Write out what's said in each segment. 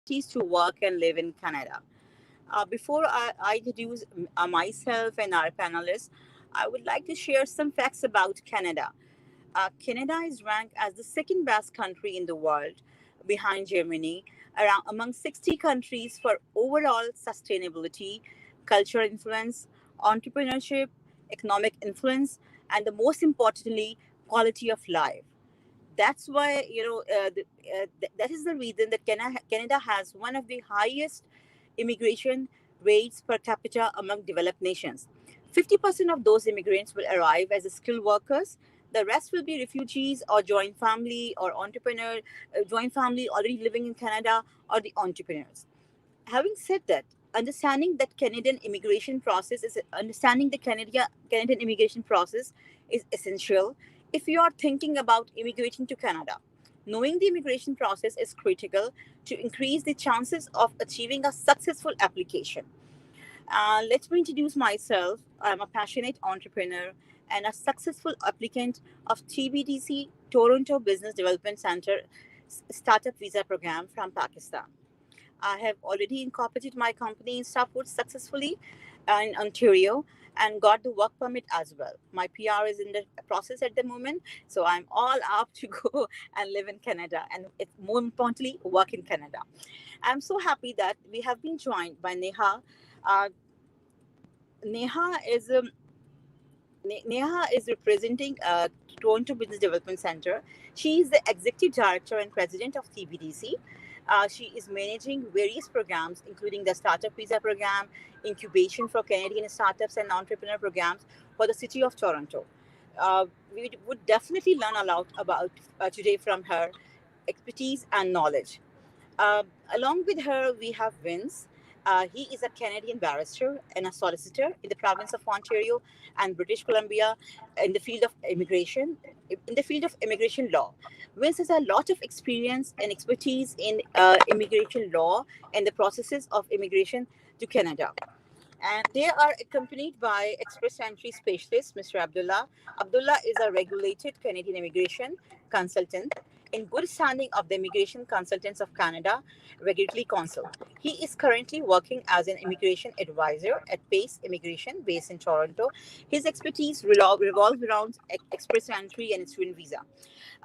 opportunities to work and live in Canada. Before I introduce myself and our panelists, I would like to share some facts about Canada. Canada is ranked as the second best country in the world, behind Germany, around among 60 countries for overall sustainability, cultural influence, entrepreneurship, economic influence, and the most importantly, quality of life. That's why that is the reason that Canada has one of the highest immigration rates per capita among developed nations. 50% of those immigrants will arrive as skilled workers. The rest will be refugees or joint family or entrepreneur, joint family already living in Canada, or the entrepreneurs. Having said that, understanding the Canadian immigration process is essential if you are thinking about immigrating to Canada. Knowing the immigration process is critical to increase the chances of achieving a successful application. Let me introduce myself. I'm a passionate entrepreneur and a successful applicant of TBDC Toronto Business Development Center Startup Visa Program from Pakistan. I have already incorporated my company in Starwood successfully in Ontario and got the work permit as well. My PR is in the process at the moment, so I'm all up to go and live in Canada and more importantly, work in Canada. I'm so happy that we have been joined by Neha. Uh, Neha is Neha is representing Toronto Business Development Center. She is the executive director and president of TBDC. She is managing various programs, including the Startup Visa Program, incubation for Canadian startups, and entrepreneur programs for the city of Toronto. We would definitely learn a lot about today from her expertise and knowledge. Uh, Along with her, we have Vince. He is a Canadian barrister and a solicitor in the province of Ontario and British Columbia in the field of immigration law. Vince has a lot of experience and expertise in immigration law and the processes of immigration to Canada, and they are accompanied by express entry specialist Mr. Abdullah. Abdullah is a regulated Canadian immigration consultant in good standing of the Immigration Consultants of Canada Regulatory Council. He is currently working as an immigration advisor at Pace Immigration based in Toronto. His expertise revolves around express entry and student visa.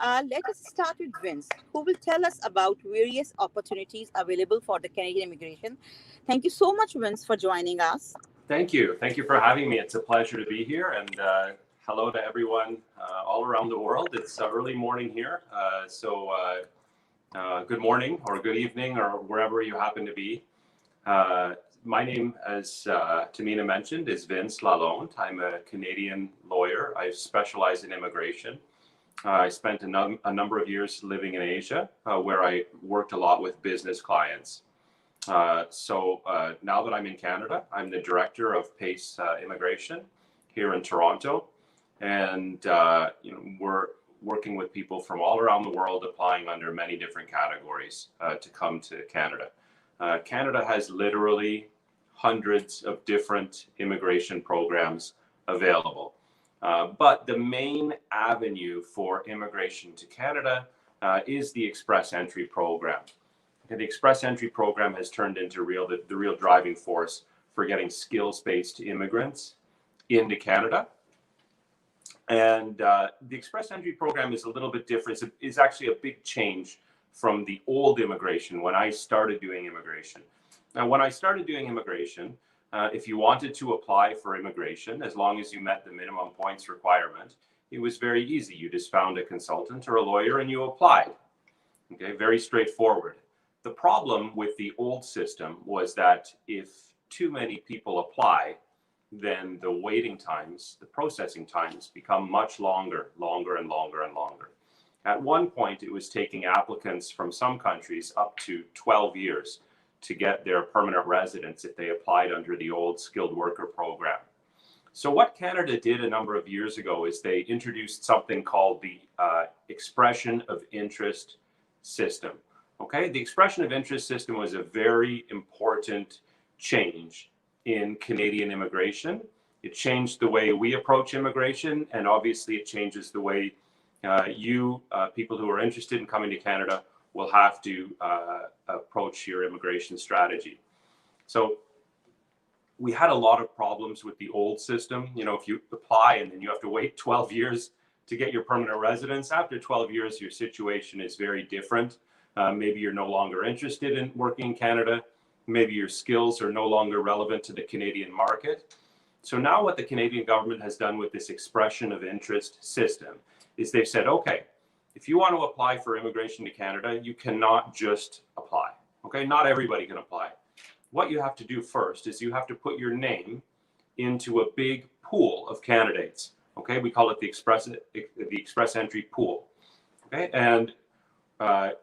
Let us start with Vince, who will tell us about various opportunities available for the Canadian immigration. Thank you so much, Vince, for joining us. Thank you. Thank you for having me. It's a pleasure to be here. And hello to everyone all around the world. It's early morning here. Good morning or good evening or wherever you happen to be. My name, as Tamina mentioned, is Vince Lalonde. I'm a Canadian lawyer. I specialize in immigration. I spent a number of years living in Asia, where I worked a lot with business clients. Now that I'm in Canada, I'm the director of Pace Immigration here in Toronto, and we're working with people from all around the world, applying under many different categories to come to Canada. Canada has literally hundreds of different immigration programs available. But the main avenue for immigration to Canada is the Express Entry program. Okay, the Express Entry program has turned into the real driving force for getting skills-based immigrants into Canada. And the Express Entry program is a little bit different. It's actually a big change from the old immigration when I started doing immigration. Now, when I started doing immigration, if you wanted to apply for immigration, as long as you met the minimum points requirement, it was very easy. You just found a consultant or a lawyer and you applied. Okay, very straightforward. The problem with the old system was that if too many people apply, then the waiting times, the processing times become much longer and longer and longer. At one point, it was taking applicants from some countries up to 12 years to get their permanent residence if they applied under the old skilled worker program. So what Canada did a number of years ago is they introduced something called the expression of interest system. Okay, the expression of interest system was a very important change in Canadian immigration. It changed the way we approach immigration, and obviously it changes the way people who are interested in coming to Canada will have to approach your immigration strategy. So we had a lot of problems with the old system. You know, if you apply and then you have to wait 12 years to get your permanent residence, after 12 years, your situation is very different. Maybe you're no longer interested in working in Canada. Maybe your skills are no longer relevant to the Canadian market. So now what the Canadian government has done with this expression of interest system is they've said, okay, if you want to apply for immigration to Canada, you cannot just apply. Okay, not everybody can apply. What you have to do first is you have to put your name into a big pool of candidates. Okay, we call it the express entry pool. Okay, and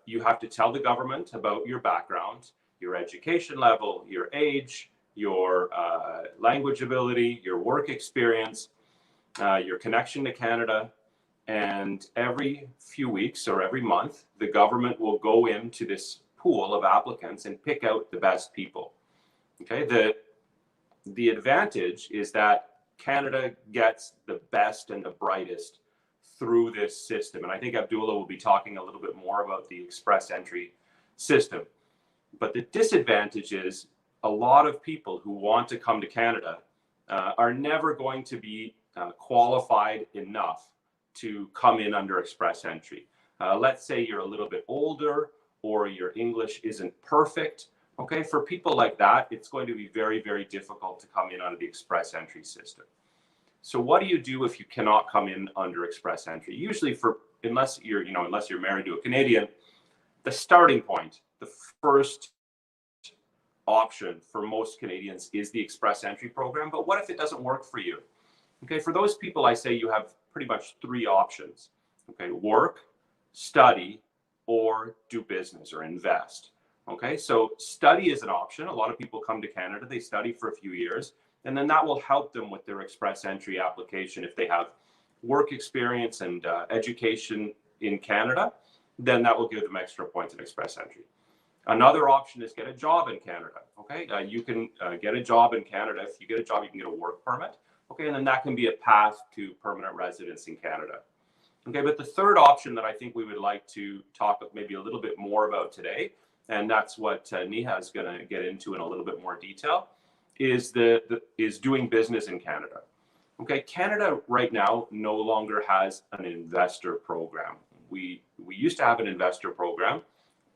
you have to tell the government about your background, your education level, your age, your language ability, your work experience, your connection to Canada. And every few weeks or every month, the government will go into this pool of applicants and pick out the best people. Okay, the advantage is that Canada gets the best and the brightest through this system. And I think Abdullah will be talking a little bit more about the express entry system. But the disadvantage is a lot of people who want to come to Canada are never going to be qualified enough to come in under express entry. Let's say you're a little bit older or your English isn't perfect. Okay, for people like that, it's going to be very, very difficult to come in under the express entry system. So what do you do if you cannot come in under express entry? Usually unless you're married to a Canadian, the starting point, the first option for most Canadians is the express entry program. But what if it doesn't work for you? Okay, for those people, I say you have pretty much three options. Okay, work, study, or do business or invest. Okay, so study is an option. A lot of people come to Canada, they study for a few years, and then that will help them with their express entry application. If they have work experience and education in Canada, then that will give them extra points in express entry. Another option is get a job in Canada. Okay, you can get a job in Canada. If you get a job, you can get a work permit. Okay, and then that can be a path to permanent residence in Canada. Okay, but the third option that I think we would like to talk maybe a little bit more about today, and that's what Neha is going to get into in a little bit more detail, is doing business in Canada. Okay, Canada right now no longer has an investor program. We used to have an investor program.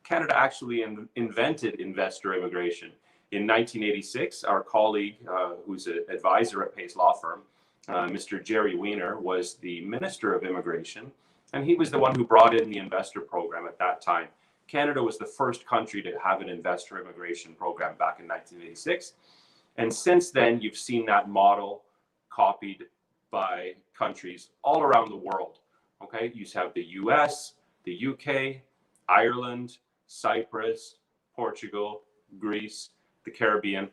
Canada actually invented investor immigration. In 1986, our colleague, who's an advisor at Pace Law Firm, Mr. Jerry Weiner, was the Minister of Immigration, and he was the one who brought in the investor program at that time. Canada was the first country to have an investor immigration program back in 1986. And since then, you've seen that model copied by countries all around the world. Okay, you have the US, the UK, Ireland, Cyprus, Portugal, Greece, the Caribbean.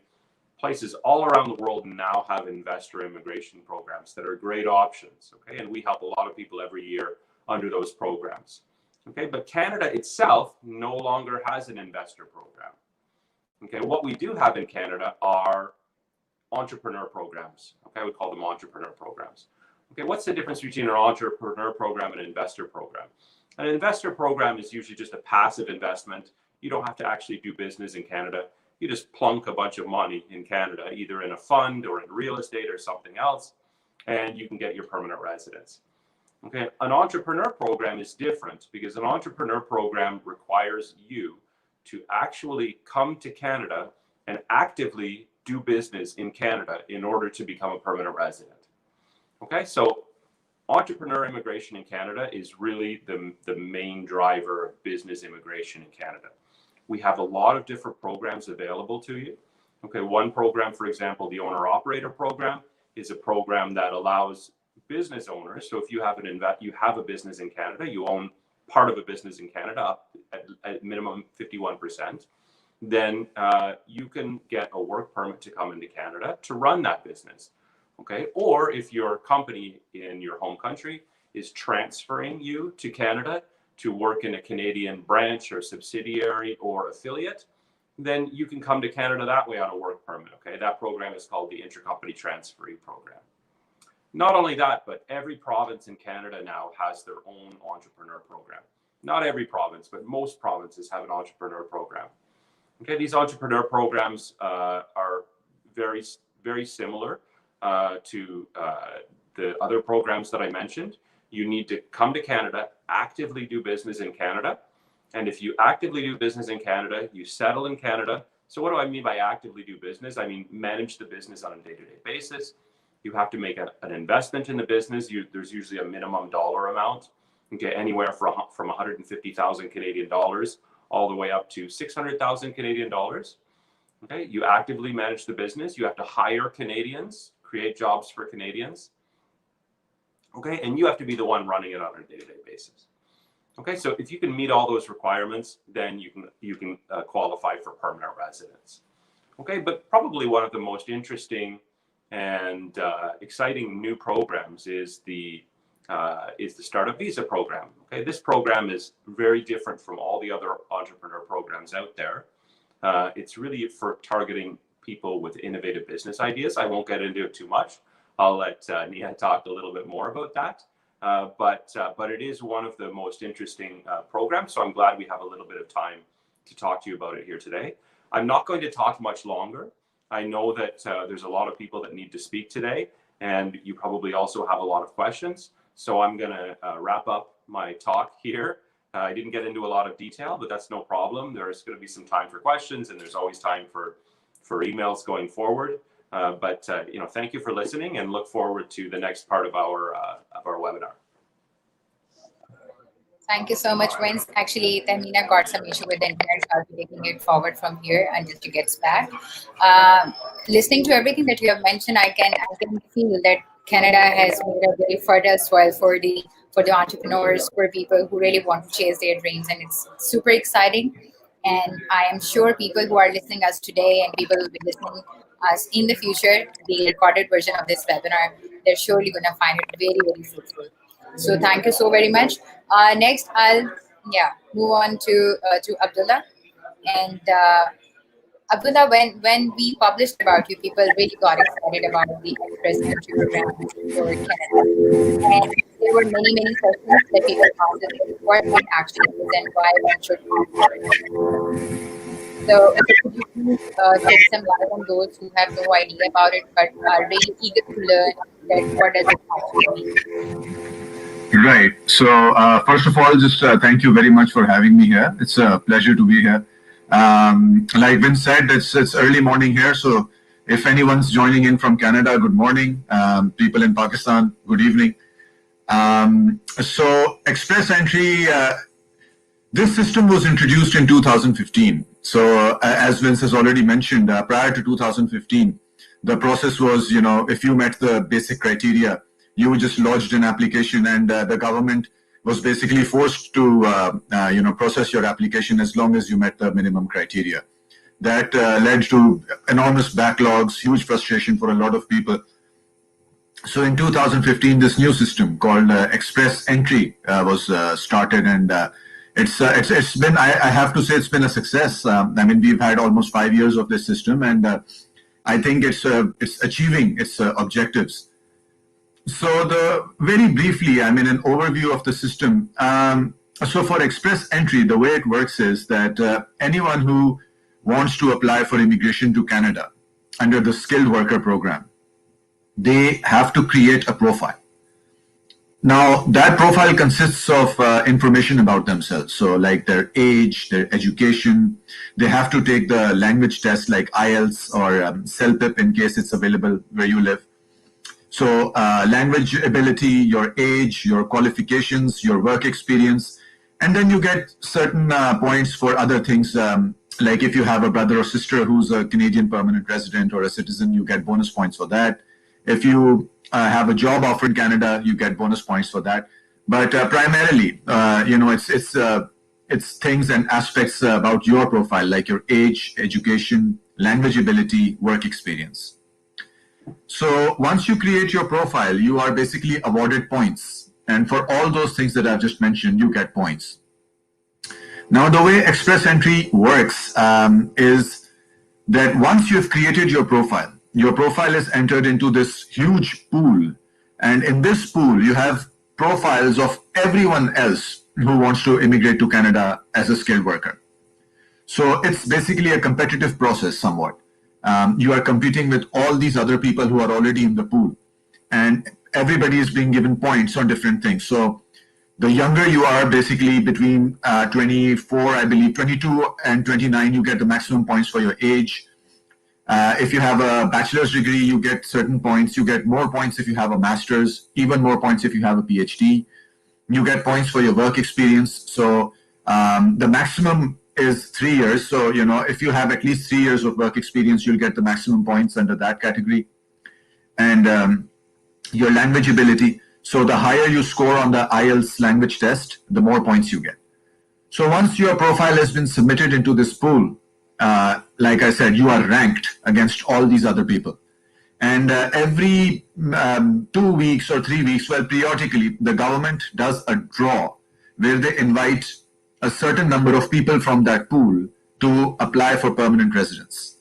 Places all around the world now have investor immigration programs that are great options. Okay, and we help a lot of people every year under those programs. Okay, but Canada itself no longer has an investor program. Okay, what we do have in Canada are entrepreneur programs. Okay, we call them entrepreneur programs. Okay, what's the difference between an entrepreneur program and an investor program? An investor program is usually just a passive investment. You don't have to actually do business in Canada. You just plunk a bunch of money in Canada, either in a fund or in real estate or something else, and you can get your permanent residence. Okay, an entrepreneur program is different because an entrepreneur program requires you to actually come to Canada and actively do business in Canada in order to become a permanent resident. Okay, so entrepreneur immigration in Canada is really the main driver of business immigration in Canada. We have a lot of different programs available to you. Okay, one program, for example, the owner-operator program, is a program that allows business owners. So if you have a business in Canada, you own part of a business in Canada up at minimum 51%, then you can get a work permit to come into Canada to run that business. Okay, or if your company in your home country is transferring you to Canada to work in a Canadian branch or subsidiary or affiliate, then you can come to Canada that way on a work permit. Okay, that program is called the Intercompany Transferee Program. Not only that, but every province in Canada now has their own entrepreneur program. not every province, but most provinces have an entrepreneur program. Okay, these entrepreneur programs are very similar to the other programs that I mentioned. You need to come to Canada, actively do business in Canada. And if you actively do business in Canada, you settle in Canada. So what do I mean by actively do business? I mean, manage the business on a day-to-day basis. You have to make an investment in the business. There's usually a minimum dollar amount. Okay, anywhere from 150,000 Canadian dollars all the way up to 600,000 Canadian dollars. Okay, you actively manage the business. You have to hire Canadians, create jobs for Canadians. Okay, and you have to be the one running it on a day-to-day basis. Okay, so if you can meet all those requirements, then you can qualify for permanent residence. Okay, but probably one of the most interesting and exciting new programs is the startup visa program. Okay, this program is very different from all the other entrepreneur programs out there. It's really for targeting people with innovative business ideas. I won't get into it too much. I'll let Nia talk a little bit more about that. But it is one of the most interesting programs. So I'm glad we have a little bit of time to talk to you about it here today. I'm not going to talk much longer. I know that there's a lot of people that need to speak today, and you probably also have a lot of questions. So I'm going to wrap up my talk here. I didn't get into a lot of detail, but that's no problem. There's going to be some time for questions, and there's always time for emails going forward. Thank you for listening, and look forward to the next part of our webinar. Thank you so much, Vince. Actually, Tamina got some issue with the internet, so I'll be taking it forward from here until she gets back. Listening to everything that you have mentioned, I can feel that Canada has made a very fertile soil for the entrepreneurs, for people who really want to chase their dreams, and it's super exciting. And I am sure people who are listening us today and people who will be listening us in the future, the recorded version of this webinar, they're surely going to find it very, very fruitful. So thank you so very much. Next, I'll move on to Abdullah. And Abdullah, when we published about you, people really got excited about the Express Entry program for Canada. And there were many questions that people asked us what it actually is and why one should opt for it. So could you please shed some light on those who have no idea about it but are really eager to learn that what does it actually mean? Right. So first of all, just thank you very much for having me here. It's a pleasure to be here. Like Vince said, it's early morning here. So if anyone's joining in from Canada, good morning. People in Pakistan, good evening. So Express Entry, this system was introduced in 2015. So as Vince has already mentioned, prior to 2015, the process was, if you met the basic criteria, you just lodged an application, and the government was basically forced to, process your application as long as you met the minimum criteria. That led to enormous backlogs, huge frustration for a lot of people. So in 2015, this new system called Express Entry was started, and it's been, I have to say, it's been a success. We've had almost 5 years of this system, and I think it's achieving its objectives. So very briefly, an overview of the system. So for Express Entry, the way it works is that anyone who wants to apply for immigration to Canada under the skilled worker program, they have to create a profile. Now, that profile consists of information about themselves. So like their age, their education. They have to take the language test like IELTS or CELPIP in case it's available where you live. So language ability, your age, your qualifications, your work experience, and then you get certain points for other things. Like if you have a brother or sister who's a Canadian permanent resident or a citizen, you get bonus points for that. If you have a job offer in Canada, you get bonus points for that. But primarily, it's things and aspects about your profile, like your age, education, language ability, work experience. So once you create your profile, you are basically awarded points. And for all those things that I've just mentioned, you get points. Now, the way Express Entry works is that once you've created your profile is entered into this huge pool. And in this pool, you have profiles of everyone else who wants to immigrate to Canada as a skilled worker. So it's basically a competitive process somewhat. You are competing with all these other people who are already in the pool, and everybody is being given points on different things. So the younger you are, basically between 24, I believe, 22 and 29, you get the maximum points for your age. If you have a bachelor's degree, you get certain points. You get more points if you have a master's, even more points if you have a PhD. You get points for your work experience. So the maximum is 3 years. So, if you have at least 3 years of work experience, you'll get the maximum points under that category. And your language ability. So the higher you score on the IELTS language test, the more points you get. So once your profile has been submitted into this pool, like I said, you are ranked against all these other people. And every 2 weeks or 3 weeks, well, periodically, the government does a draw where they invite a certain number of people from that pool to apply for permanent residence.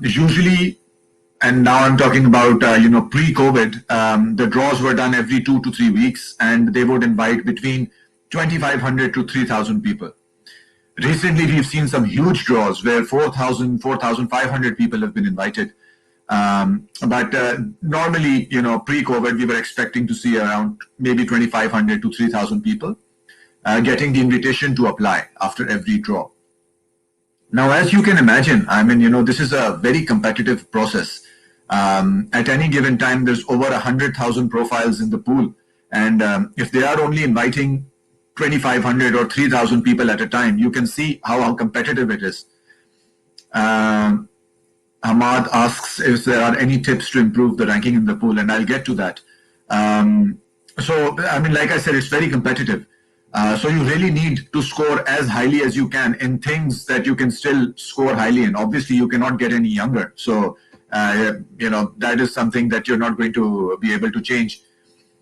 Usually, and now I'm talking about, pre-COVID, the draws were done every 2 to 3 weeks, and they would invite between 2,500 to 3,000 people. Recently, we've seen some huge draws where 4,000, 4,500 people have been invited. But normally, pre-COVID, we were expecting to see around maybe 2,500 to 3,000 people getting the invitation to apply after every draw. Now, as you can imagine, this is a very competitive process. At any given time, there's over 100,000 profiles in the pool. And if they are only inviting 2,500 or 3,000 people at a time, you can see how competitive it is. Ahmad asks if there are any tips to improve the ranking in the pool, and I'll get to that. Like I said, it's very competitive. So you really need to score as highly as you can in things that you can still score highly in. Obviously, you cannot get any younger. So, that is something that you're not going to be able to change.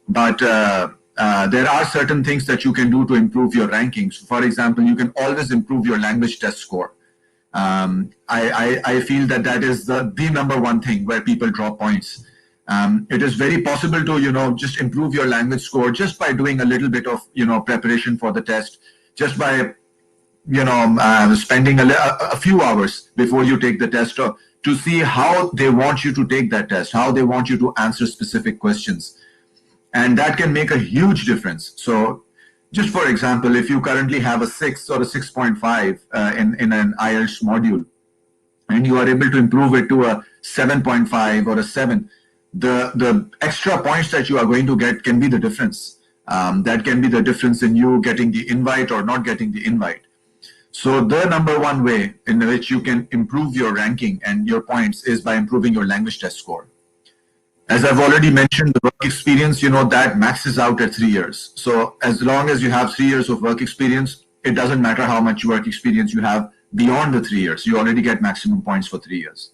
But there are certain things that you can do to improve your rankings. For example, you can always improve your language test score. I feel that is the number one thing where people drop points. It is very possible to, just improve your language score just by doing a little bit of, preparation for the test, just by, spending a few hours before you take the test to see how they want you to take that test, how they want you to answer specific questions. And that can make a huge difference. So just for example, if you currently have a 6 or a 6.5 in an IELTS module, and you are able to improve it to a 7.5 or a 7, the extra points that you are going to get can be the difference. That can be the difference in you getting the invite or not getting the invite. So the number one way in which you can improve your ranking and your points is by improving your language test score. As I've already mentioned, the work experience, that maxes out at 3 years. So as long as you have 3 years of work experience, it doesn't matter how much work experience you have beyond the 3 years. You already get maximum points for 3 years.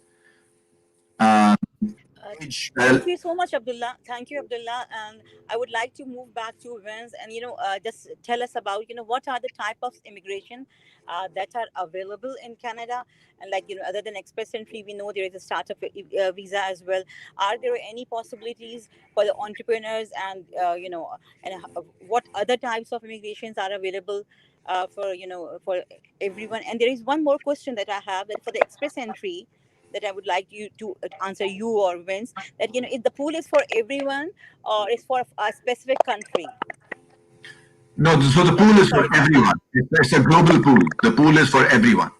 Thank you so much, Abdullah. Thank you, Abdullah. And I would like to move back to Vince and just tell us about what are the type of immigration that are available in Canada, and other than express entry, we know there is a startup visa as well. Are there any possibilities for the entrepreneurs, and what other types of immigrations are available for everyone? And there is one more question that I have, that for the express entry, that I would like you to answer, you or Vince, that if the pool is for everyone or is for a specific country. No, so the pool is for everyone. It's a global pool. The pool is for everyone.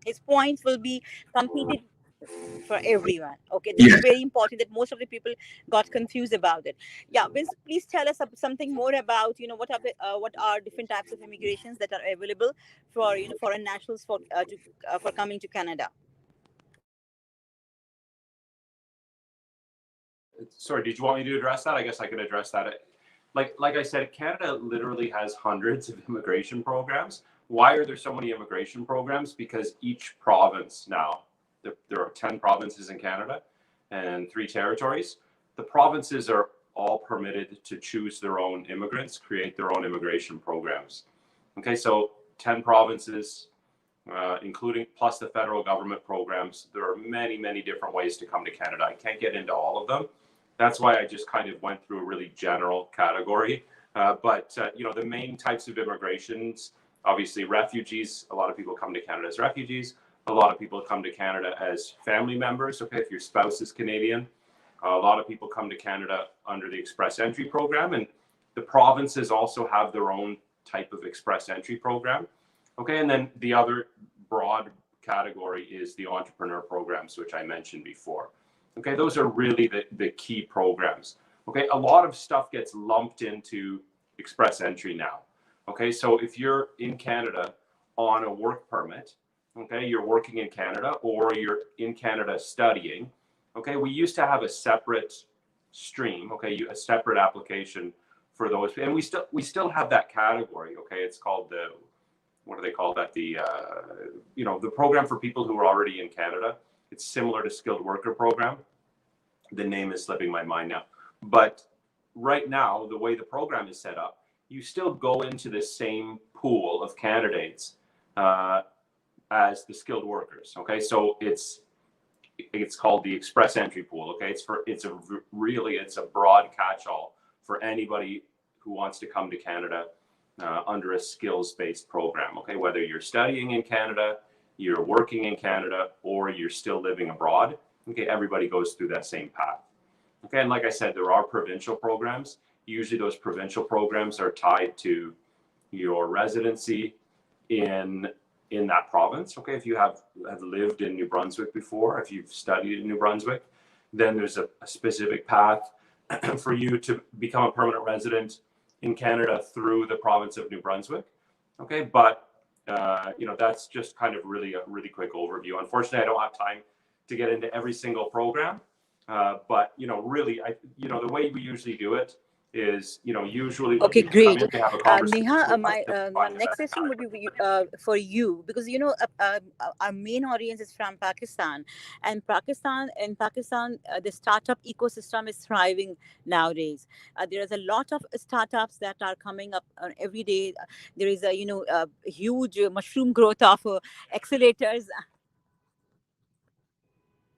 His points will be competed for everyone. Okay, this is very important, that most of the people got confused about it. Yeah, Vince, please tell us something more about what are different types of immigrations that are available for foreign nationals for coming to Canada. Sorry, did you want me to address that? I guess I could address that. Like I said, Canada literally has hundreds of immigration programs. Why are there so many immigration programs? Because each province now, there are 10 provinces in Canada and 3 territories. The provinces are all permitted to choose their own immigrants, create their own immigration programs. Okay, so 10 provinces, including plus the federal government programs. There are many, many different ways to come to Canada. I can't get into all of them. That's why I just kind of went through a really general category But the main types of immigrations, obviously refugees, a lot of people come to Canada as refugees. A lot of people come to Canada as family members. Okay, if your spouse is Canadian, a lot of people come to Canada under the express entry program, and the provinces also have their own type of express entry program. Okay, and then the other broad category is the entrepreneur programs, which I mentioned before. Okay, those are really the key programs. Okay, a lot of stuff gets lumped into express entry now. Okay, so if you're in Canada on a work permit, okay, you're working in Canada or you're in Canada studying, okay, we used to have a separate stream, okay, a separate application for those, and we still have that category. Okay, it's called the, what do they call that? The the program for people who are already in Canada. It's similar to skilled worker program. The name is slipping my mind now, but right now the way the program is set up, you still go into the same pool of candidates as the skilled workers. Okay, so it's called the express entry pool. Okay, it's a broad catch-all for anybody who wants to come to Canada under a skills-based program. Okay, whether you're studying in Canada, you're working in Canada, or you're still living abroad. Okay, everybody goes through that same path. Okay, and like I said, there are provincial programs. Usually those provincial programs are tied to your residency in that province. Okay, if you have lived in New Brunswick before, if you've studied in New Brunswick, then there's a specific path for you to become a permanent resident in Canada through the province of New Brunswick. Okay, but that's just kind of really a really quick overview. Unfortunately, I don't have time to get into every single program, but really, the way we usually do it is, usually when Okay, people come great. in, they have a conversation Neha, with us my to my find the next best question time. would be for you, because our main audience is from Pakistan, and Pakistan, the startup ecosystem is thriving nowadays. There is a lot of startups that are coming up every day. There is a huge mushroom growth of accelerators.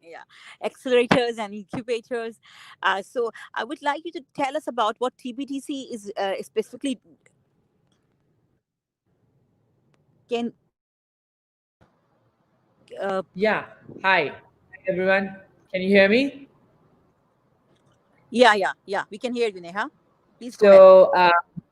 Yeah, accelerators and incubators. So I would like you to tell us about what TBTC is specifically. Can Yeah. Hi, everyone. Can you hear me? yeah, we can hear you, Neha. Please go ahead. So,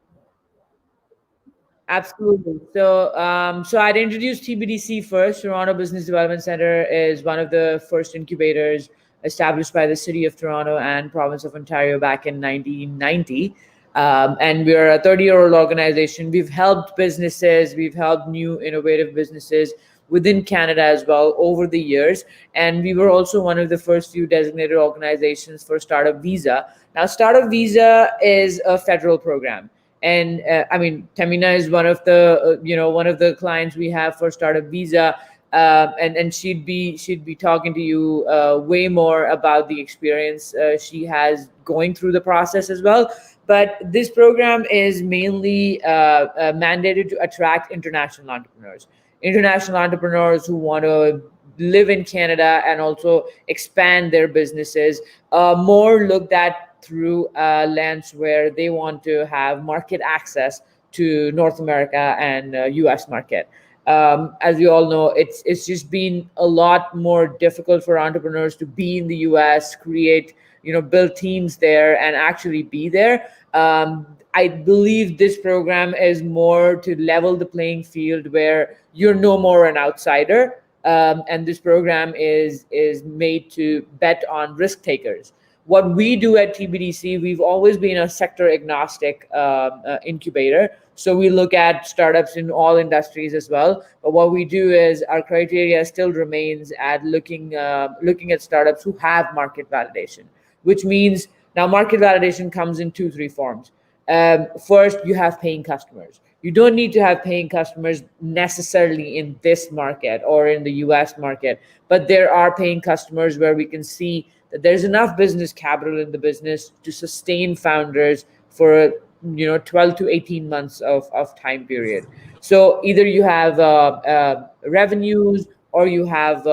absolutely. So I'd introduce TBDC first. Toronto Business Development Center is one of the first incubators established by the City of Toronto and Province of Ontario back in 1990. And we're a 30-year-old organization. We've helped businesses, we've helped new innovative businesses within Canada as well over the years. And we were also one of the first few designated organizations for Startup Visa. Now, Startup Visa is a federal program. And I mean, Tamina is one of the one of the clients we have for Startup Visa, and she'd be talking to you way more about the experience she has going through the process as well. But this program is mainly mandated to attract international entrepreneurs who want to live in Canada and also expand their businesses. More looked at through a lens where they want to have market access to North America and US market. As we all know, it's just been a lot more difficult for entrepreneurs to be in the US, create, build teams there and actually be there. I believe this program is more to level the playing field where you're no more an outsider. And this program is made to bet on risk takers. What we do at TBDC, we've always been a sector agnostic incubator. So we look at startups in all industries as well. But what we do is our criteria still remains at looking at startups who have market validation, which means now market validation comes in 2-3 forms. First, you have paying customers. You don't need to have paying customers necessarily in this market or in the US market, but there are paying customers where we can see that there's enough business capital in the business to sustain founders for 12 to 18 months of time period. So either you have revenues or you have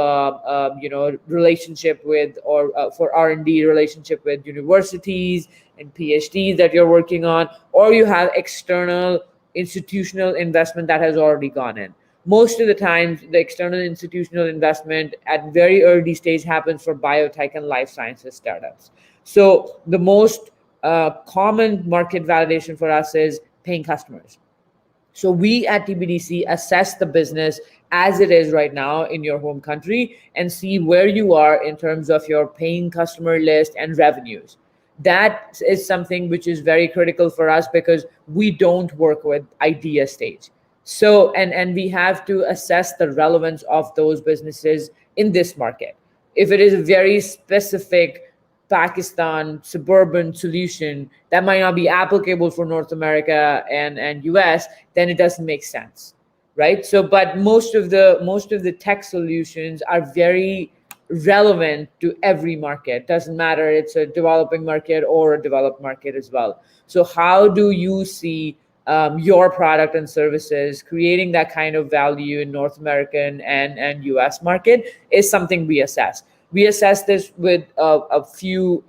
relationship with, or for R&D relationship with universities and PhDs that you're working on, or you have external institutional investment that has already gone in. Most of the times, the external institutional investment at very early stage happens for biotech and life sciences startups. So the most common market validation for us is paying customers. So we at TBDC assess the business as it is right now in your home country and see where you are in terms of your paying customer list and revenues. That is something which is very critical for us because we don't work with idea stage. So and we have to assess the relevance of those businesses in this market. If it is a very specific Pakistan suburban solution that might not be applicable for North America and US, then it doesn't make sense, right? So, but most of the tech solutions are very relevant to every market. Doesn't matter it's a developing market or a developed market as well. So, how do you see your product and services creating that kind of value in North American and US market is something we assess. We assess this with a few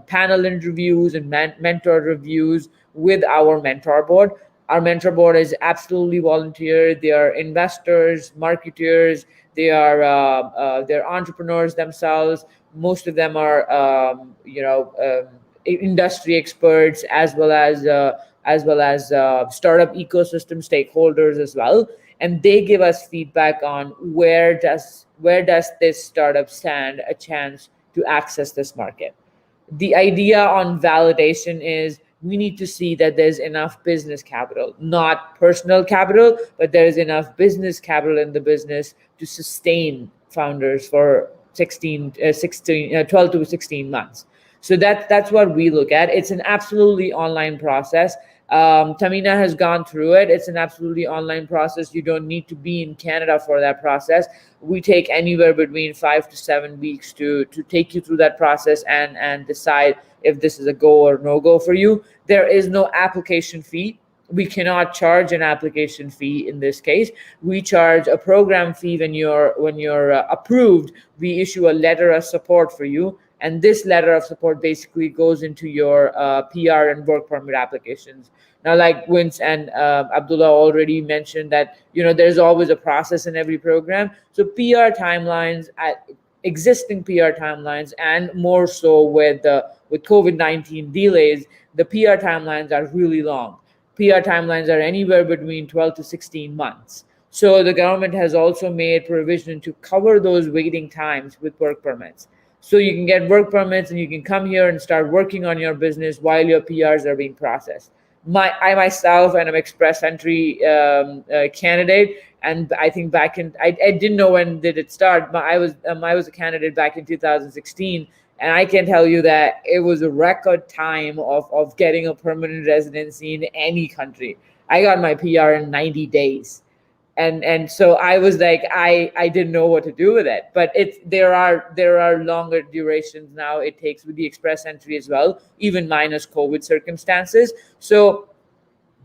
panel interviews and mentor reviews with our mentor board. Our mentor board is absolutely volunteer. They are investors, marketers. They're entrepreneurs themselves. Most of them are industry experts as well as startup ecosystem stakeholders as well, and they give us feedback on where does this startup stand a chance to access this market. The idea on validation is we need to see that there's enough business capital, not personal capital, but there is enough business capital in the business to sustain founders for 12 to 16 months. So that's what we look at. It's an absolutely online process. Tamina has gone through it. It's an absolutely online process. You don't need to be in Canada for that process. We take anywhere between 5 to 7 weeks to take you through that process and decide if this is a go or no go for you. There is no application fee. We cannot charge an application fee in this case. We charge a program fee when you're approved. We issue a letter of support for you, and this letter of support basically goes into your PR and work permit applications. Now, like Vince and Abdullah already mentioned that there's always a process in every program. So PR timelines, existing PR timelines, and more so with COVID-19 delays, the PR timelines are really long. PR timelines are anywhere between 12 to 16 months. So the government has also made provision to cover those waiting times with work permits. So you can get work permits and you can come here and start working on your business while your PRs are being processed. I myself am an express entry candidate, and I think I didn't know when did it start, but I was a candidate back in 2016, and I can tell you that it was a record time of getting a permanent residency in any country. I got my PR in 90 days. And so I was like, I didn't know what to do with it. But there are longer durations now it takes with the express entry as well, even minus COVID circumstances. So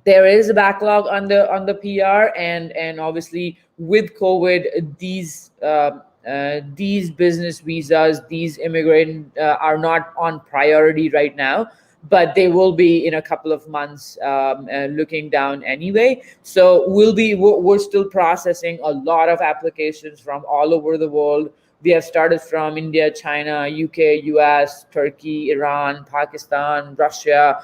there is a backlog on the PR, and obviously with COVID, these business visas, these immigrant are not on priority right now, but they will be in a couple of months, looking down anyway. So we're still processing a lot of applications from all over the world. We have started from India, China, UK, US, Turkey, Iran, Pakistan, Russia,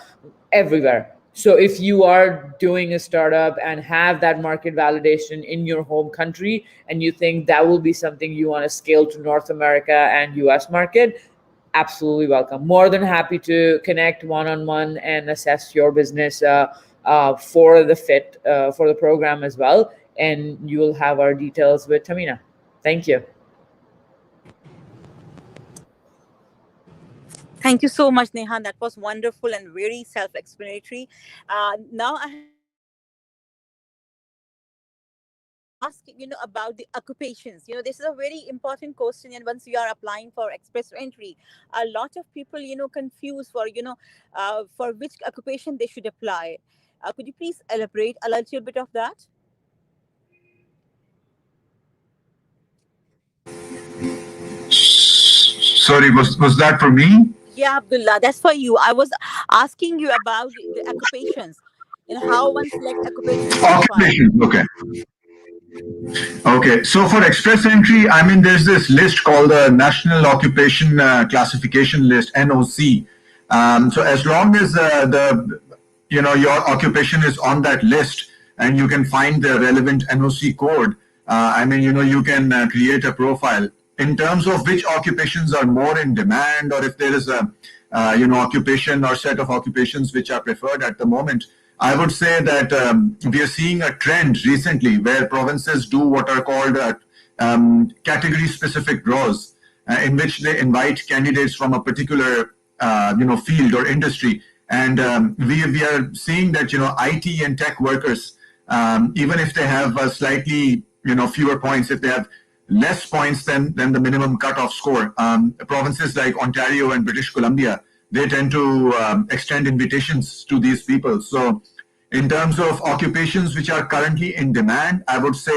everywhere. So if you are doing a startup and have that market validation in your home country, and you think that will be something you want to scale to North America and US market, absolutely welcome. More than happy to connect one-on-one and assess your business for the fit for the program as well. And you will have our details with Tamina. Thank you. Thank you so much, Neha. That was wonderful and very self-explanatory. Now I have one question for you. I want to ask, about the occupations. This is a very important question, and once you are applying for express entry, a lot of people, confuse for which occupation they should apply. Could you please elaborate a little bit of that? Sorry, was that for me? Yeah, Abdullah, that's for you. I was asking you about the occupations and how one select occupations profile. Occupation. Okay. Okay. So for express entry, I mean, there's this list called the National Occupation Classification List (NOC). So as long as the your occupation is on that list and you can find the relevant NOC code, I mean, you can create a profile in terms of which occupations are more in demand, or if there is a occupation or set of occupations which are preferred at the moment. I would say that we are seeing a trend recently where provinces do what are called category specific draws, in which they invite candidates from a particular field or industry. And we are seeing that IT and tech workers, even if they have slightly fewer points, if they have less points than the minimum cutoff score, provinces like Ontario and British Columbia, they tend to extend invitations to these people. So in terms of occupations which are currently in demand, I would say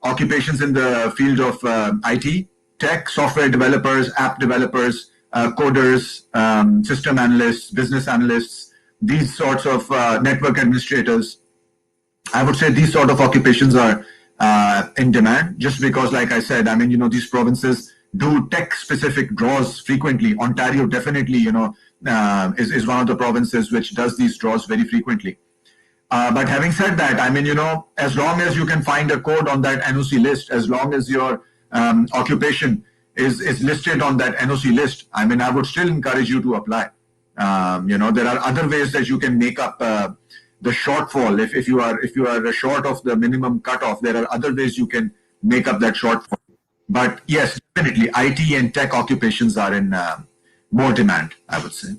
occupations in the field of IT, tech, software developers, app developers, coders, system analysts, business analysts, these sorts of network administrators. I would say these sort of occupations are in demand just because, like I said, I mean, these provinces do tech-specific draws frequently. Ontario definitely, is one of the provinces which does these draws very frequently. But having said that, I mean, as long as you can find a code on that NOC list, as long as your occupation is listed on that NOC list, I mean, I would still encourage you to apply. There are other ways that you can make up the shortfall. If you are short of the minimum cutoff, there are other ways you can make up that shortfall. But yes, definitely, IT and tech occupations are in more demand, I would say.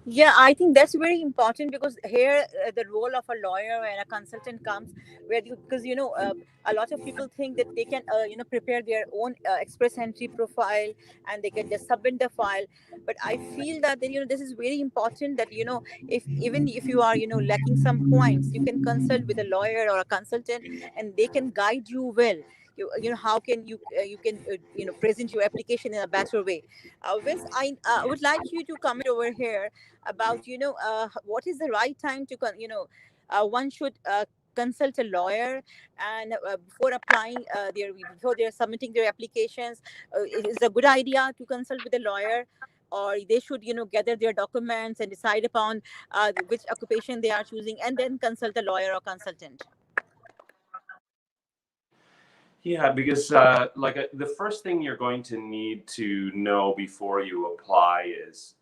Yeah, I think that's very important because here the role of a lawyer and a consultant comes where because a lot of people think that they can prepare their own express entry profile and they can just submit the file. But I feel that this is very important that if even if you are lacking some points, you can consult with a lawyer or a consultant and they can guide you well. How can you can present your application in a better way. Vince, I would like you to comment over here about what is the right time to one should consult a lawyer and before applying before they're submitting their applications. It is a good idea to consult with a lawyer, or they should gather their documents and decide upon which occupation they are choosing and then consult a lawyer or consultant. Yeah, because the first thing you're going to need to know before you apply is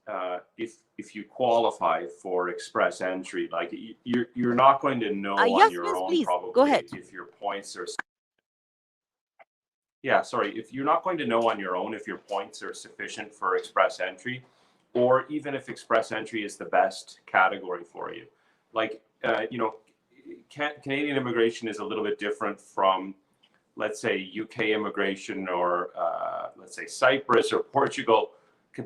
if you qualify for express entry. Like you're not going to know on Yes, your Vince, own please go probably ahead. if your points are. Yeah, sorry, if you're not going to know on your own if your points are sufficient for express entry, or even if express entry is the best category for you. Like Canadian immigration is a little bit different from, let's say, UK immigration, or let's say Cyprus or Portugal,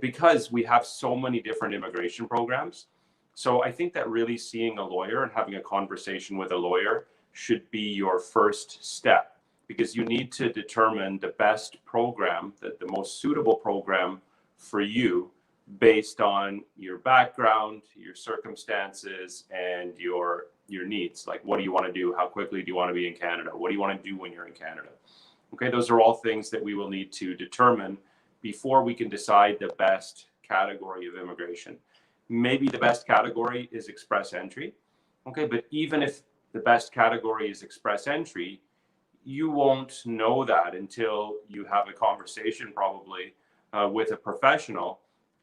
because we have so many different immigration programs. So I think that really seeing a lawyer and having a conversation with a lawyer should be your first step, because you need to determine the best program, the most suitable program for you based on your background, your circumstances, and your needs. Like, what do you want to do? How quickly do you want to be in Canada? What do you want to do when you're in Canada? Okay, those are all things that we will need to determine before we can decide the best category of immigration. Maybe the best category is express entry. Okay, but even if the best category is express entry, you won't know that until you have a conversation probably with a professional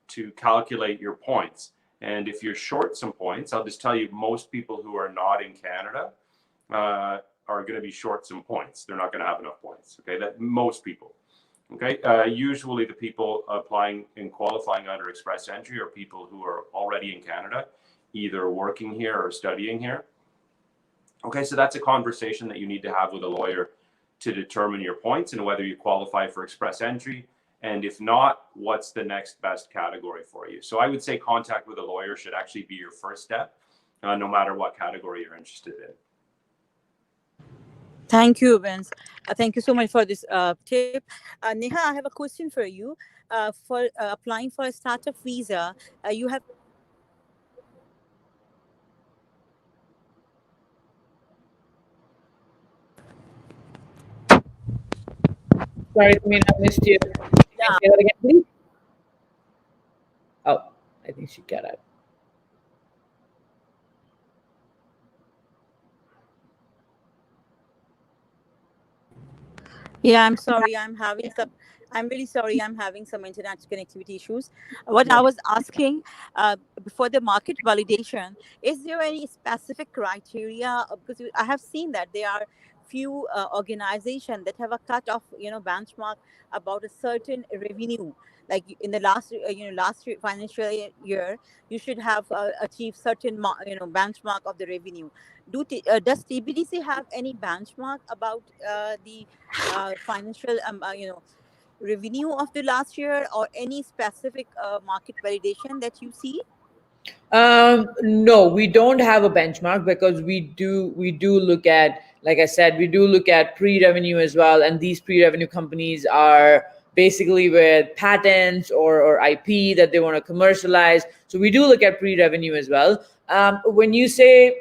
to calculate your points. And if you're short some points, I'll just tell you, most people who are not in Canada are going to be short some points. They're not going to have enough points. Okay, that most people. Okay, usually the people applying and qualifying under express entry are people who are already in Canada, either working here or studying here. Okay, so that's a conversation that you need to have with a lawyer to determine your points and whether you qualify for express entry. And if not, what's the next best category for you? So I would say contact with a lawyer should actually be your first step, no matter what category you're interested in. Thank you, Vince. Thank you so much for this tip. Neha, I have a question for you. For applying for a startup visa, you have to pay a certain amount of money. Sorry, I mean, I missed you. Can you Yeah. say that again, please? Oh, I think she got it. Yeah, I'm sorry. I'm really sorry. I'm having some internet connectivity issues. What I No. was asking, before the market validation, is there any specific criteria? Because I have seen that there are few organizations that have a cut off, benchmark about a certain revenue. Like in the financial year, you should have achieved certain, benchmark of the revenue. Does TBDC have any benchmark about the financial revenue of the last year, or any specific market validation that you see? No, we don't have a benchmark because we do look at, like I said, we do look at pre-revenue as well, and these pre-revenue companies are basically with patents or IP that they want to commercialize. So we do look at pre-revenue as well. When you say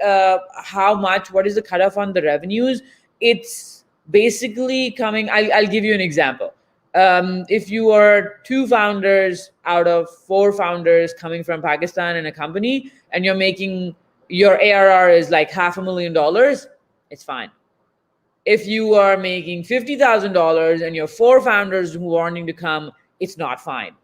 how much, what is the cutoff on the revenues? It's basically coming. I'll give you an example. If you are two founders out of four founders coming from Pakistan in a company, and you're making, your ARR is like $500,000, it's fine. If you are making $50,000 and you're four founders who are wanting to come, it's not fine,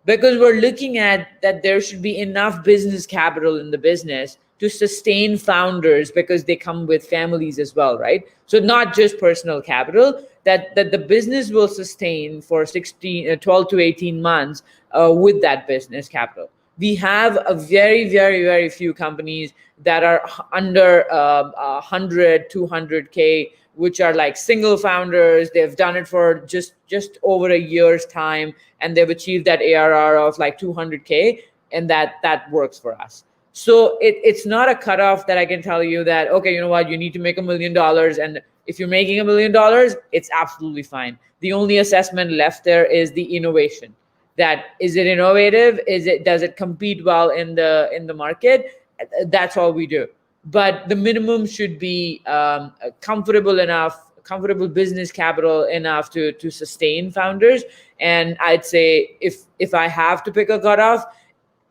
because we're looking at that there should be enough business capital in the business to sustain founders, because they come with families as well, right? So not just personal capital, that the business will sustain for 12 to 18 months with that business capital. We have a very, very, very few companies that are under 100 200K, which are like single founders. They've done it for just over a year's time, and they've achieved that ARR of like 200K, and that works for us. So it's not a cutoff that I can tell you that, okay, you know what, you need to make $1 million, and if you're making $1 million, it's absolutely fine. The only assessment left there is the innovation. That is it innovative? Does it compete well in the market? That's all we do. But the minimum should be comfortable enough, comfortable business capital enough to sustain founders. And I'd say if I have to pick a cutoff,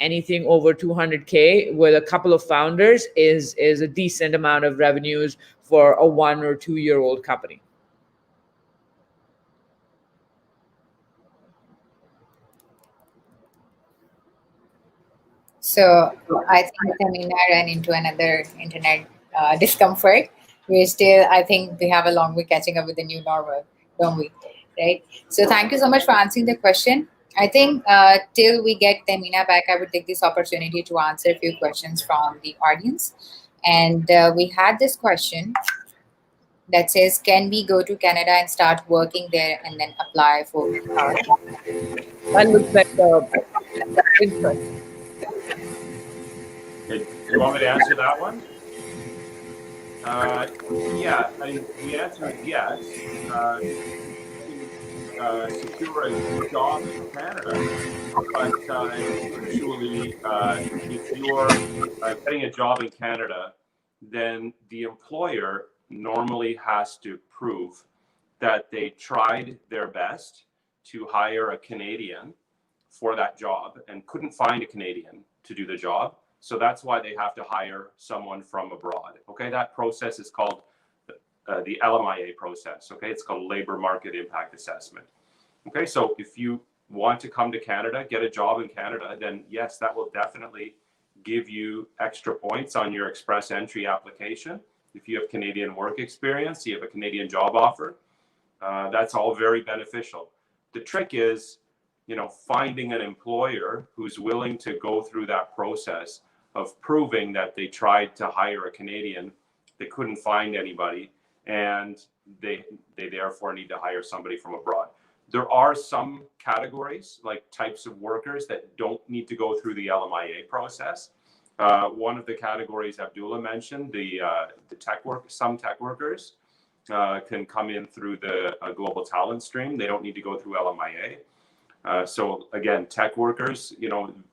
anything over 200K with a couple of founders is a decent amount of revenues for a 1 or 2 year old company. So I think Tamina ran into another internet discomfort. We're still, I think we have a long way catching up with the new normal, don't we? Right. So thank you so much for answering the question. I think till we get Tamina back, I would take this opportunity to answer a few questions from the audience. And we had this question that says, "Can we go to Canada and start working there and then apply for PR?" That looks like interest. Do you want me to answer that one? Yeah, I mean, the answer is yes. You can secure a job in Canada, but usually, if you're getting a job in Canada, then the employer normally has to prove that they tried their best to hire a Canadian for that job and couldn't find a Canadian to do the job. So that's why they have to hire someone from abroad. Okay, that process is called the LMIA process. Okay, it's called Labor Market Impact Assessment. Okay, so if you want to come to Canada, get a job in Canada, then yes, that will definitely give you extra points on your express entry application. If you have Canadian work experience, you have a Canadian job offer, that's all very beneficial. The trick is, finding an employer who's willing to go through that process of proving that they tried to hire a Canadian, they couldn't find anybody, and they therefore need to hire somebody from abroad. There are some categories, like types of workers, that don't need to go through the LMIA process. One of the categories Abdullah mentioned, some tech workers, can come in through the global talent stream. They don't need to go through LMIA. So again, tech workers,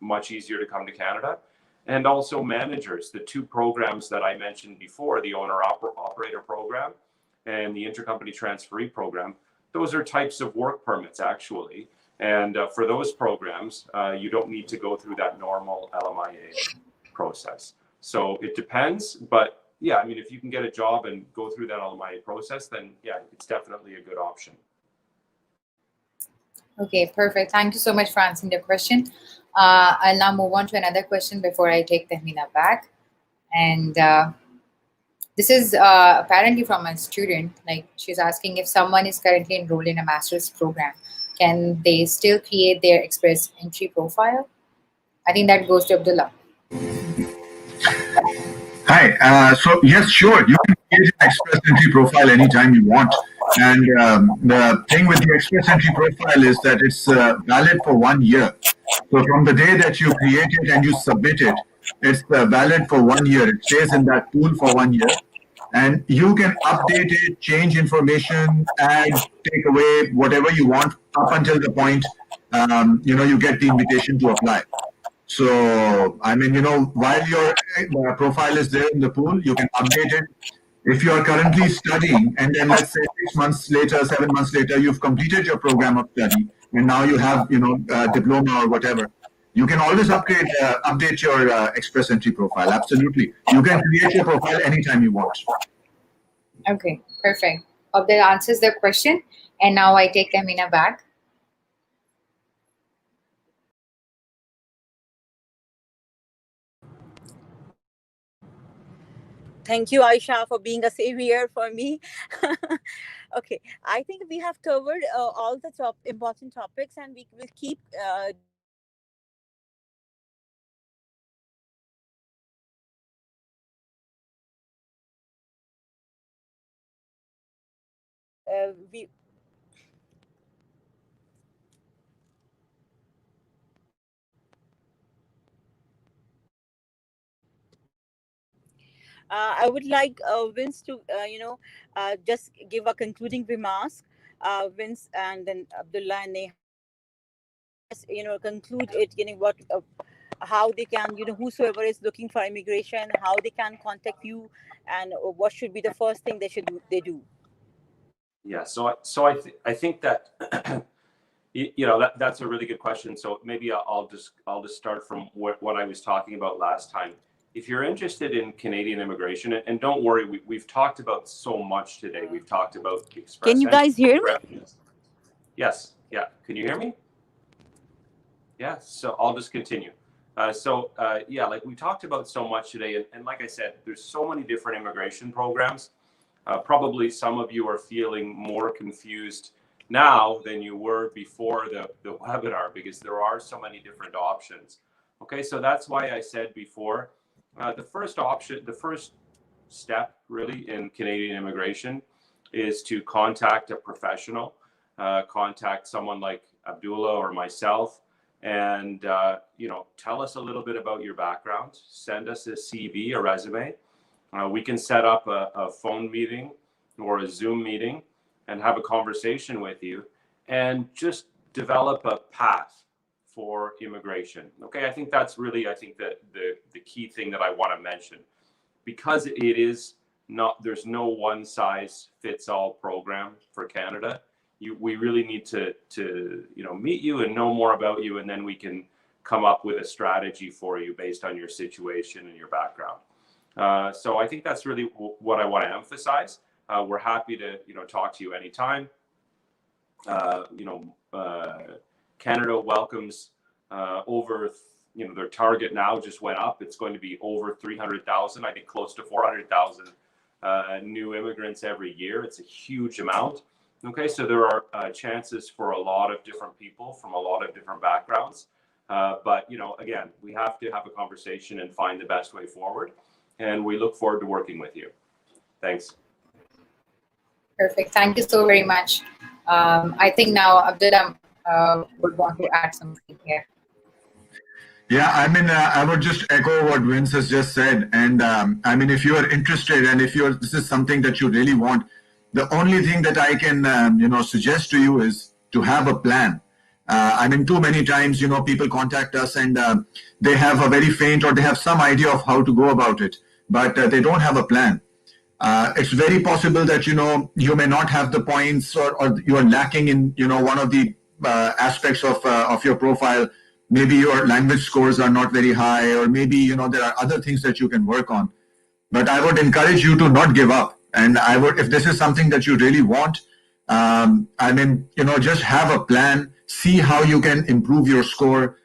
much easier to come to Canada. And also managers, the two programs that I mentioned before, the owner-operator program and the intercompany transferee program, those are types of work permits actually. And for those programs, you don't need to go through that normal LMIA process. So it depends, but yeah, I mean, if you can get a job and go through that LMIA process, then yeah, it's definitely a good option. Okay, perfect. Thank you so much for answering the question. I'll now move on to another question before I take Tahmina back. And this is apparently from a student. Like, she's asking if someone is currently enrolled in a master's program, can they still create their express entry profile? I think that goes to Abdullah. Hi. So yes, sure. You can create an express entry profile anytime you want. And the thing with the express entry profile is that it's valid for 1 year. So from the day that you create it and you submit it, it's valid for 1 year. It stays in that pool for 1 year. And you can update it, change information, add, take away, whatever you want up until the point, you get the invitation to apply. So, I mean, while your profile is there in the pool, you can update it. If you are currently studying, and then let's say 6 months later, 7 months later, you've completed your program of study, and now you have, diploma or whatever, you can always update your express entry profile. Absolutely. You can create your profile anytime you want. Okay, perfect. Hope that answers the question. And now I take Tahmina back. Thank you, Aisha, for being a savior for me. Okay, I think we have covered all the important topics, and we will keep we I would like Vince to, just give a concluding remarks. Vince and then Abdullah and Neha, just, conclude it, what, how they can, whosoever is looking for immigration, how they can contact you, and what should be the first thing they do. Yeah, so I think that that's a really good question. So maybe I'll just start from what I was talking about last time. If you're interested in Canadian immigration, and don't worry, we've talked about so much today. We've talked about the express. Can you guys hear me? Yes. Yeah. Can you hear me? Yeah. So I'll just continue. Like we talked about so much today, and like I said, there's so many different immigration programs. Probably some of you are feeling more confused now than you were before the webinar, because there are so many different options. Okay, so that's why I said before, the first step really in Canadian immigration is to contact a professional, contact someone like Abdullah or myself, and tell us a little bit about your background. Send us a CV, a resume. We can set up a phone meeting or a Zoom meeting and have a conversation with you and just develop a path for immigration. Okay, I think that's really, the key thing that I want to mention, because it is not, there's no one size fits all program for Canada. We really need to meet you and know more about you, and then we can come up with a strategy for you based on your situation and your background. So I think that's really what I want to emphasize. We're happy to talk to you anytime. Canada welcomes over, their target now just went up. It's going to be over 300,000, I think close to 400,000 new immigrants every year. It's a huge amount. Okay, so there are chances for a lot of different people from a lot of different backgrounds. But, again, we have to have a conversation and find the best way forward. And we look forward to working with you. Thanks. Perfect. Thank you so very much. I think now Abdullah would want to add something here. Yeah, I mean, I would just echo what Vince has just said. And I mean, if you are interested and if this is something that you really want, The only thing that I can, suggest to you is to have a plan. I mean, too many times, people contact us and they have a very faint or they have some idea of how to go about it, but they don't have a plan. It's very possible that you may not have the points, or you are lacking in one of the aspects of your profile. Maybe your language scores are not very high, or maybe there are other things that you can work on. But I would encourage you to not give up. And I would, if this is something that you really want, just have a plan, see how you can improve your score,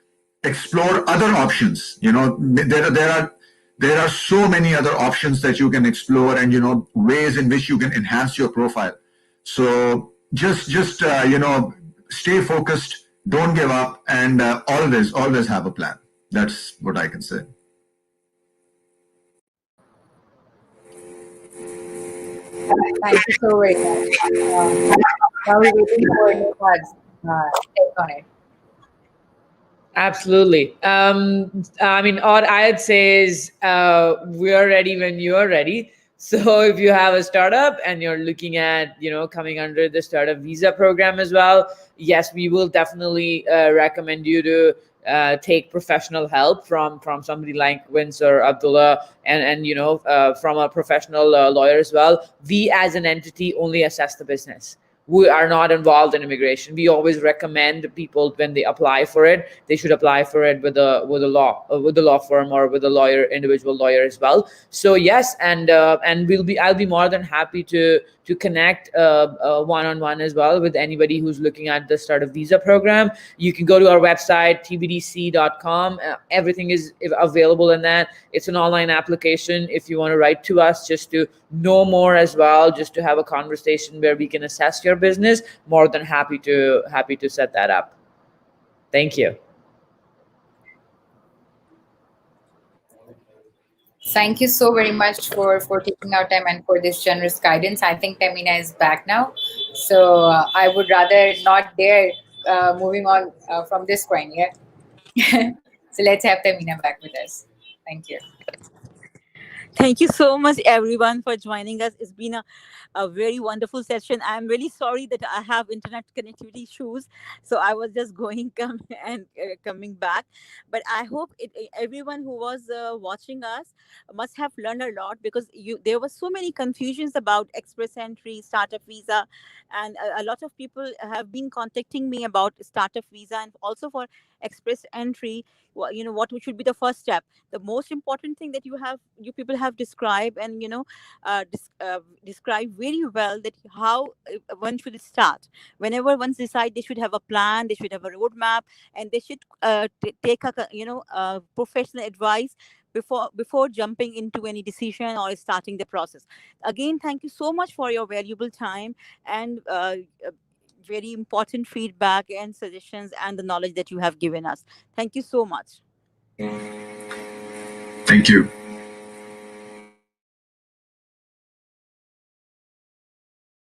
explore other options. There are so many other options that you can explore, and ways in which you can enhance your profile. So just stay focused, don't give up, and always have a plan. That's what I can say. Thank you so very much. Now we're waiting for Nipad's take on it. Absolutely. I mean, all I'd say is we are ready when you are ready. So if you have a startup and you're looking at, coming under the startup visa program as well, yes, we will definitely recommend you to take professional help from somebody like Vince or Abdullah, and from a professional lawyer as well. We as an entity only assess the business. We are not involved in immigration. We always recommend people, when they apply for it, they should apply for it with a law firm or with a lawyer, individual lawyer as well. So yes, and I'll be more than happy to connect one-on-one as well with anybody who's looking at the startup visa program. You can go to our website tbdc.com. Everything is available in that. It's an online application. If you want to write to us just to know more as well, just to have a conversation where we can assess your business, more than happy to set that up. Thank you. Thank you so very much for taking our time and for this generous guidance. I think Tamina is back now, so I would rather not dare moving on from this point. Yeah. So let's have Tamina back with us. Thank you. Thank you so much, everyone, for joining us. It's been a very wonderful session. I'm really sorry that I have internet connectivity issues, so I was just going and coming back. But I hope everyone who was watching us must have learned a lot, because there were so many confusions about express entry, startup visa, and a lot of people have been contacting me about startup visa and also for express entry. What should be the first step? The most important thing that you people have described, and describe very well, that how one should start. Whenever one decide, they should have a plan, they should have a roadmap, and they should take professional advice before jumping into any decision or starting the process. Again, thank you so much for your valuable time and very important feedback and suggestions and the knowledge that you have given us. Thank you so much. Thank you.